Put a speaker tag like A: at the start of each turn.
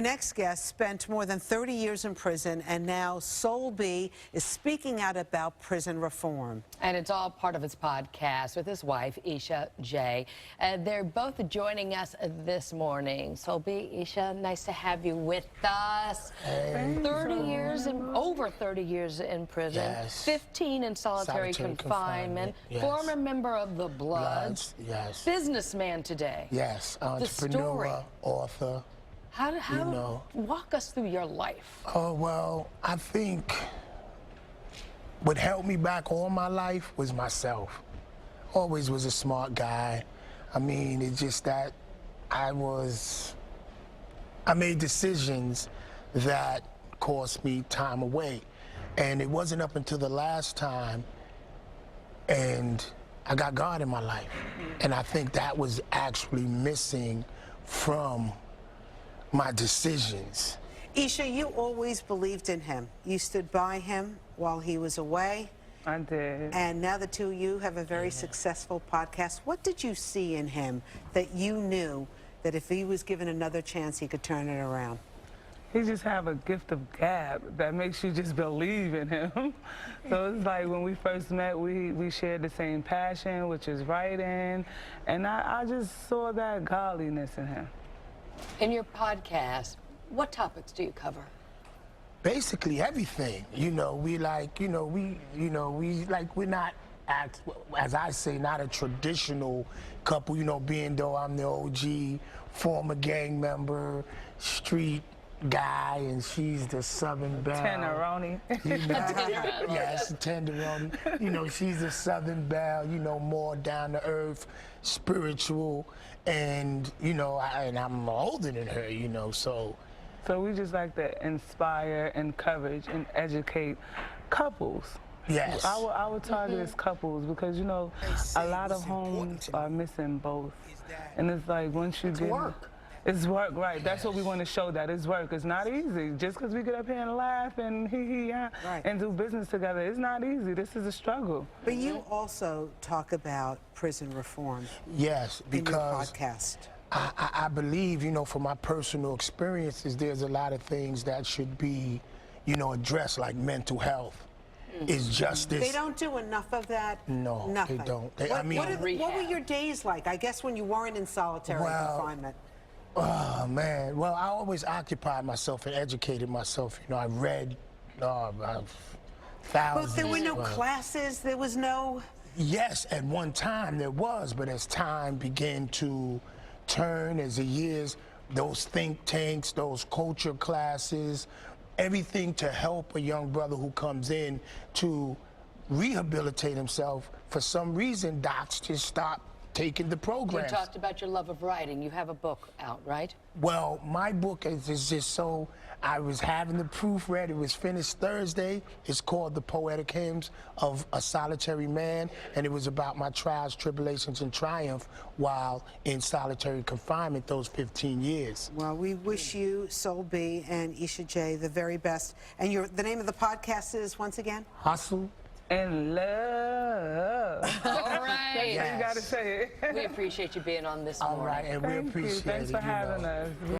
A: Next guest spent more than 30 years in prison, and now Soul B is speaking out about prison reform.
B: And it's all part of his podcast with his wife, Esha Jay. They're both joining us this morning. Soul B, Esha, nice to have you with us.
C: Hey.
B: 30 years, over 30 years in prison.
C: Yes.
B: 15 in solitary confinement.
C: Yes.
B: Former member of the Bloods.
C: Yes.
B: Businessman today.
C: Yes.
B: The story.
C: Entrepreneur, author.
B: How walk us through your life.
C: Oh, well, I think what held me back all my life was myself. Always was a smart guy. I mean, it's just that I made decisions that cost me time away. And it wasn't up until the last time, and I got God in my life. And I think that was actually missing from my decisions.
A: Esha, you always believed in him. You stood by him while he was away.
D: I did.
A: And now the two of you have a very successful podcast. What did you see in him that you knew that if he was given another chance, he could turn it around?
D: He just have a gift of gab that makes you just believe in him. So it's like when we first met, we shared the same passion, which is writing, and I just saw that godliness in him.
B: In your podcast, what topics do you cover?
C: Basically everything. We're not, as I say, not a traditional couple, being though I'm the OG, former gang member, street guy, and she's the Southern Belle.
D: Tenderoni.
C: Yes, Tenderoni. She's the Southern Belle, more down to earth, spiritual, and, and I'm older than her, so.
D: So we just like to inspire, encourage, and educate couples.
C: Yes.
D: Our target is couples because, a lot of homes are missing both. And it's like once you get...
B: work.
D: It's work, right. That's what we want to show, that it's work. It's not easy. Just because we get up here and laugh and and do business together, it's not easy. This is a struggle.
A: But you also talk about prison reform.
C: Yes, because
A: in your podcast.
C: I believe, from my personal experiences, there's a lot of things that should be, addressed, like mental health. Is justice.
A: They don't do enough of that?
C: No,
A: nothing.
C: They don't.
A: What were your days like, I guess, when you weren't in solitary confinement?
C: Oh, man. Well, I always occupied myself and educated myself. I read thousands.
A: But there were no classes, there was no...
C: Yes, at one time there was, but as time began to turn, as the years, those think tanks, those culture classes, everything to help a young brother who comes in to rehabilitate himself, for some reason, docs just stopped taking the program.
B: You talked about your love of writing. You have a book out, right?
C: Well, my book is just so, I was having the proof read. It was finished Thursday. It's called The Poetic Hymns of a Solitary Man, and it was about my trials, tribulations, and triumph while in solitary confinement those 15 years.
A: Well, we wish you, Soul B and Esha Jay, the very best. And the name of the podcast is, once again?
C: Hustle
D: and Love.
B: All right.
D: Yes. You got to say it.
B: We appreciate you being on this morning.
C: All right, and we appreciate it.
D: Thanks for having us.